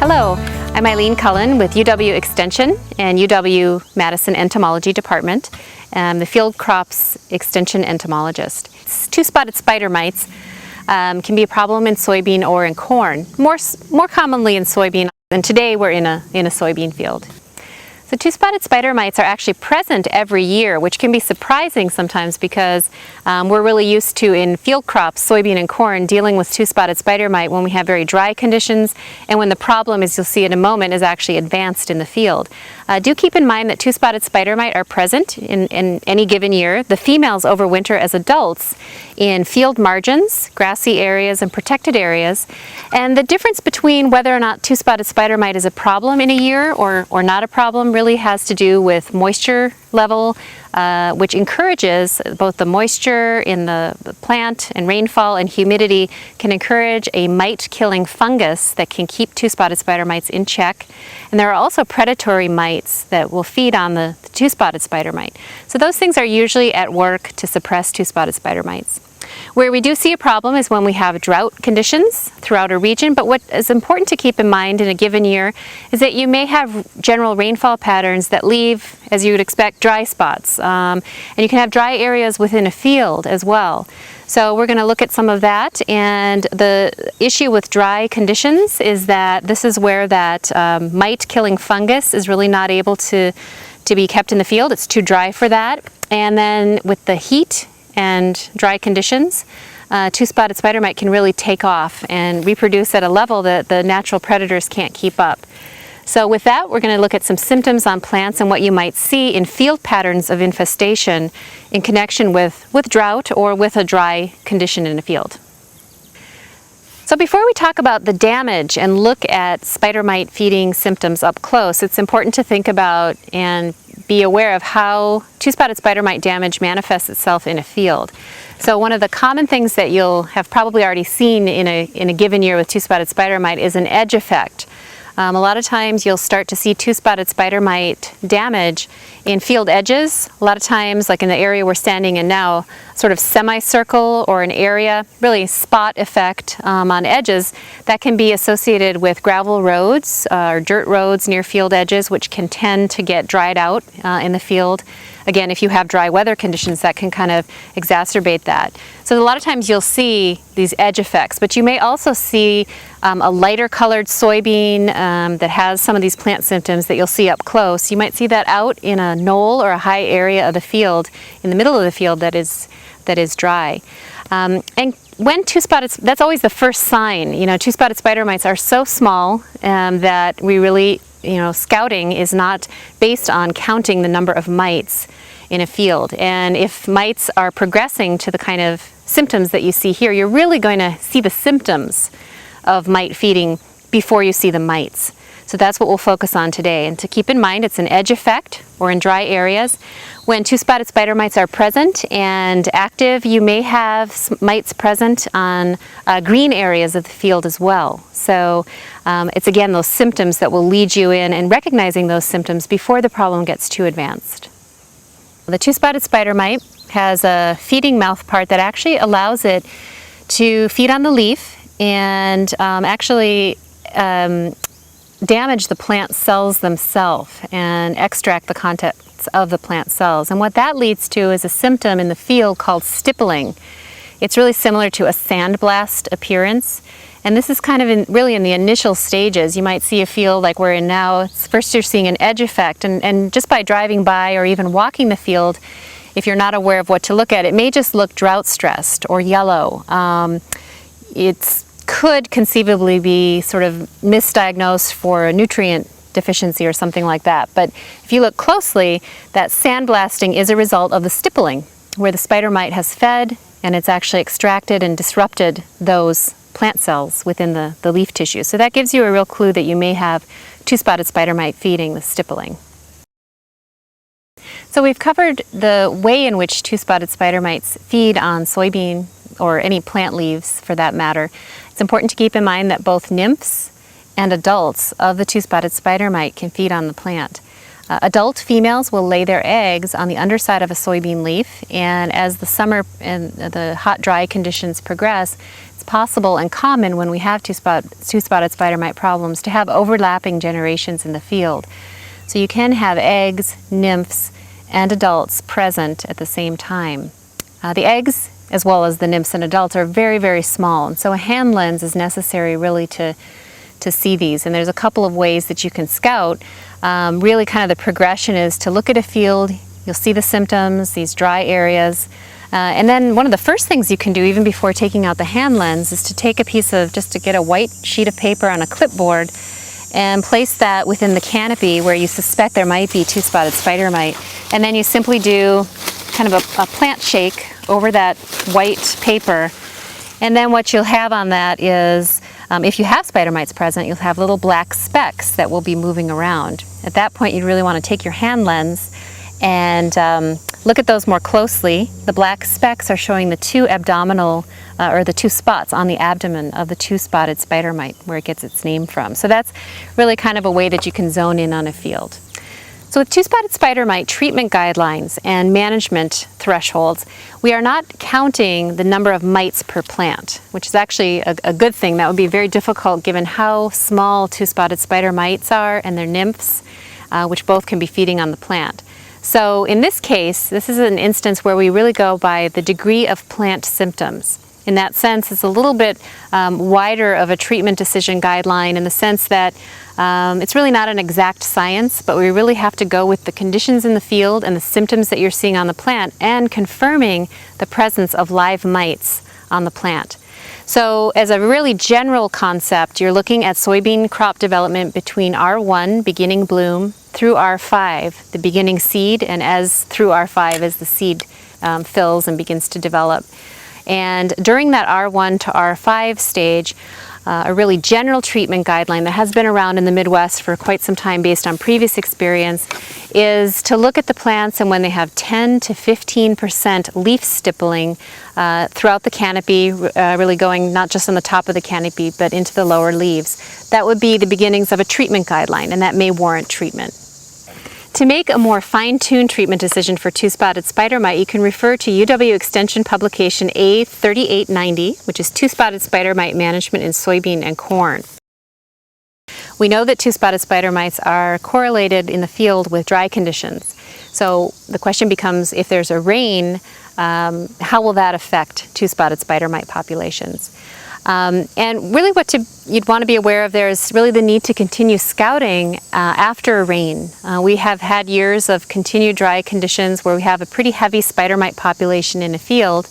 Hello, I'm Eileen Cullen with UW Extension and UW-Madison Entomology Department. I'm the Field Crops Extension Entomologist. Two-spotted spider mites can be a problem in soybean or in corn, more commonly in soybean, and today we're in a soybean field. So two-spotted spider mites are actually present every year, which can be surprising sometimes because we're really used to, in field crops, soybean and corn, dealing with two-spotted spider mite when we have very dry conditions and when the problem, as you'll see in a moment, is actually advanced in the field. Do keep in mind that two-spotted spider mite are present in any given year. The females overwinter as adults in field margins, grassy areas, and protected areas. And the difference between whether or not two-spotted spider mite is a problem in a year or not a problem really has to do with moisture level, which encourages both the moisture in the plant and rainfall, and humidity can encourage a mite-killing fungus that can keep two-spotted spider mites in check. And there are also predatory mites that will feed on the two-spotted spider mite. So those things are usually at work to suppress two-spotted spider mites. Where we do see a problem is when we have drought conditions throughout a region, but what is important to keep in mind in a given year is that you may have general rainfall patterns that leave, as you would expect, dry spots. And you can have dry areas within a field as well. So we're going to look at some of that, and the issue with dry conditions is that this is where that mite-killing fungus is really not able to be kept in the field. It's too dry for that. And then with the heat and dry conditions, two-spotted spider mite can really take off and reproduce at a level that the natural predators can't keep up. So with that, we're going to look at some symptoms on plants and what you might see in field patterns of infestation in connection with drought or with a dry condition in a field. So before we talk about the damage and look at spider mite feeding symptoms up close, it's important to think about and be aware of how two-spotted spider mite damage manifests itself in a field. So one of the common things that you'll have probably already seen in a given year with two-spotted spider mite is an edge effect. A lot of times you'll start to see two-spotted spider mite damage in field edges. A lot of times, like in the area we're standing in now, sort of semicircle or an area, really spot effect on edges that can be associated with gravel roads or dirt roads near field edges, which can tend to get dried out in the field. Again, if you have dry weather conditions, that can kind of exacerbate that. So a lot of times you'll see these edge effects, but you may also see a lighter colored soybean that has some of these plant symptoms that you'll see up close. You might see that out in a knoll or a high area of the field, in the middle of the field that is dry. And when two-spotted, that's always the first sign. You know, two-spotted spider mites are so small that we really, scouting is not based on counting the number of mites in a field. And if mites are progressing to the kind of symptoms that you see here, you're really going to see the symptoms of mite feeding before you see the mites. So that's what we'll focus on today. And to keep in mind, it's an edge effect or in dry areas. When two-spotted spider mites are present and active, you may have mites present on green areas of the field as well. So it's again those symptoms that will lead you in and recognizing those symptoms before the problem gets too advanced. The two-spotted spider mite has a feeding mouth part that actually allows it to feed on the leaf and actually damage the plant cells themselves and extract the contents of the plant cells. And what that leads to is a symptom in the field called stippling. It's really similar to a sandblast appearance. And this is kind of really in the initial stages. You might see a field like we're in now. First you're seeing an edge effect, and just by driving by or even walking the field, if you're not aware of what to look at, it may just look drought stressed or yellow. It could conceivably be sort of misdiagnosed for a nutrient deficiency or something like that. But if you look closely, that sandblasting is a result of the stippling, where the spider mite has fed and it's actually extracted and disrupted those plant cells within the leaf tissue. So that gives you a real clue that you may have two-spotted spider mite feeding the stippling. So we've covered the way in which two-spotted spider mites feed on soybean or any plant leaves for that matter. It's important to keep in mind that both nymphs and adults of the two-spotted spider mite can feed on the plant. Adult females will lay their eggs on the underside of a soybean leaf, and as the summer and the hot, dry conditions progress, It's possible and common when we have two-spotted spider mite problems to have overlapping generations in the field. So you can have eggs, nymphs, and adults present at the same time. The eggs, as well as the nymphs and adults, are very, very small, and so a hand lens is necessary really to see these. And there's a couple of ways that you can scout. Really kind of the progression is to look at a field, you'll see the symptoms, these dry areas, and then one of the first things you can do even before taking out the hand lens is to take a piece of, just to get a white sheet of paper on a clipboard and place that within the canopy where you suspect there might be two-spotted spider mite. And then you simply do kind of a plant shake over that white paper. And then what you'll have on that is, if you have spider mites present, you'll have little black specks that will be moving around. At that point, you really want to take your hand lens and look at those more closely. The black specks are showing the two abdominal, or the two spots on the abdomen of the two-spotted spider mite, where it gets its name from. So that's really kind of a way that you can zone in on a field. So with two-spotted spider mite treatment guidelines and management thresholds, we are not counting the number of mites per plant, which is actually a good thing. That would be very difficult given how small two-spotted spider mites are and their nymphs, which both can be feeding on the plant. So in this case, this is an instance where we really go by the degree of plant symptoms. In that sense, it's a little bit wider of a treatment decision guideline in the sense that it's really not an exact science, but we really have to go with the conditions in the field and the symptoms that you're seeing on the plant and confirming the presence of live mites on the plant. So as a really general concept, you're looking at soybean crop development between R1, beginning bloom, through R5, the beginning seed, and as through R5 as the seed fills and begins to develop. And during that R1 to R5 stage, a really general treatment guideline that has been around in the Midwest for quite some time based on previous experience is to look at the plants, and when they have 10 to 15% leaf stippling throughout the canopy, really going not just on the top of the canopy but into the lower leaves, that would be the beginnings of a treatment guideline, and that may warrant treatment. To make a more fine-tuned treatment decision for two-spotted spider mite, you can refer to UW Extension publication A3890, which is Two-Spotted Spider Mite Management in Soybean and Corn. We know that two-spotted spider mites are correlated in the field with dry conditions. So the question becomes, if there's a rain, how will that affect two-spotted spider mite populations? And really what you'd want to be aware of there is really the need to continue scouting after a rain. We have had years of continued dry conditions where we have a pretty heavy spider mite population in a field.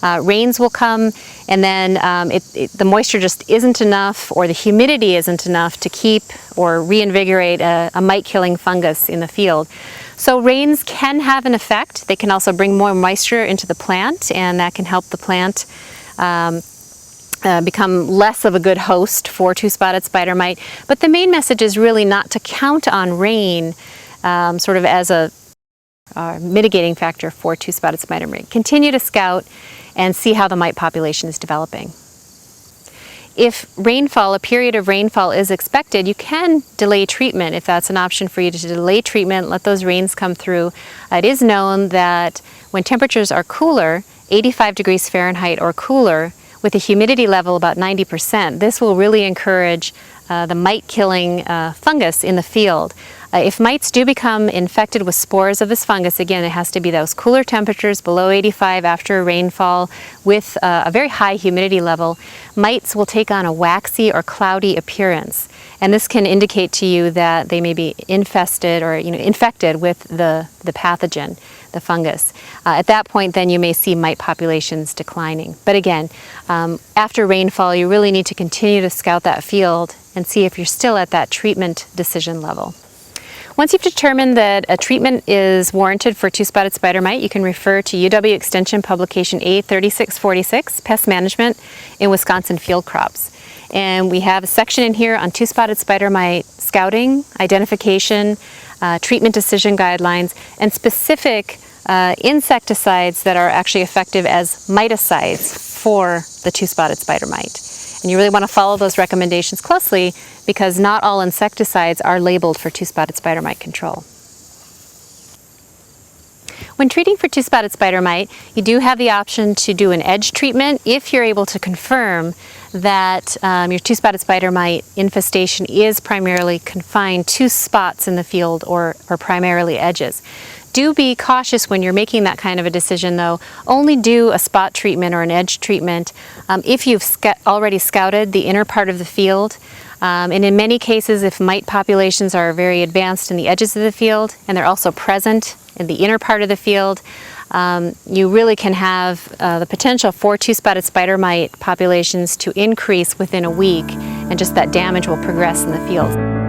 Rains will come, and then the moisture just isn't enough, or the humidity isn't enough to keep or reinvigorate a mite-killing fungus in the field. So rains can have an effect. They can also bring more moisture into the plant, and that can help the plant become less of a good host for two-spotted spider mite. But the main message is really not to count on rain sort of as a mitigating factor for two-spotted spider mite. Continue to scout and see how the mite population is developing. If rainfall, a period of rainfall is expected, you can delay treatment if that's an option for you to delay treatment, let those rains come through. It is known that when temperatures are cooler, 85 degrees Fahrenheit or cooler, with a humidity level about 90%, this will really encourage the mite-killing fungus in the field. If mites do become infected with spores of this fungus, again, it has to be those cooler temperatures below 85 after a rainfall with a very high humidity level. Mites will take on a waxy or cloudy appearance, and this can indicate to you that they may be infested or infected with the pathogen, the fungus. At that point, then you may see mite populations declining. But again, after rainfall, you really need to continue to scout that field and see if you're still at that treatment decision level. Once you've determined that a treatment is warranted for two-spotted spider mite, you can refer to UW Extension publication A3646, Pest Management in Wisconsin Field Crops. And we have a section in here on two-spotted spider mite scouting, identification, treatment decision guidelines, and specific insecticides that are actually effective as miticides for the two-spotted spider mite. And you really want to follow those recommendations closely because not all insecticides are labeled for two-spotted spider mite control. When treating for two-spotted spider mite, you do have the option to do an edge treatment if you're able to confirm that your two-spotted spider mite infestation is primarily confined to spots in the field or primarily edges. Do be cautious when you're making that kind of a decision though. Only do a spot treatment or an edge treatment if you've already scouted the inner part of the field. And in many cases, if mite populations are very advanced in the edges of the field and they're also present in the inner part of the field, you really can have the potential for two-spotted spider mite populations to increase within a week, and just that damage will progress in the field.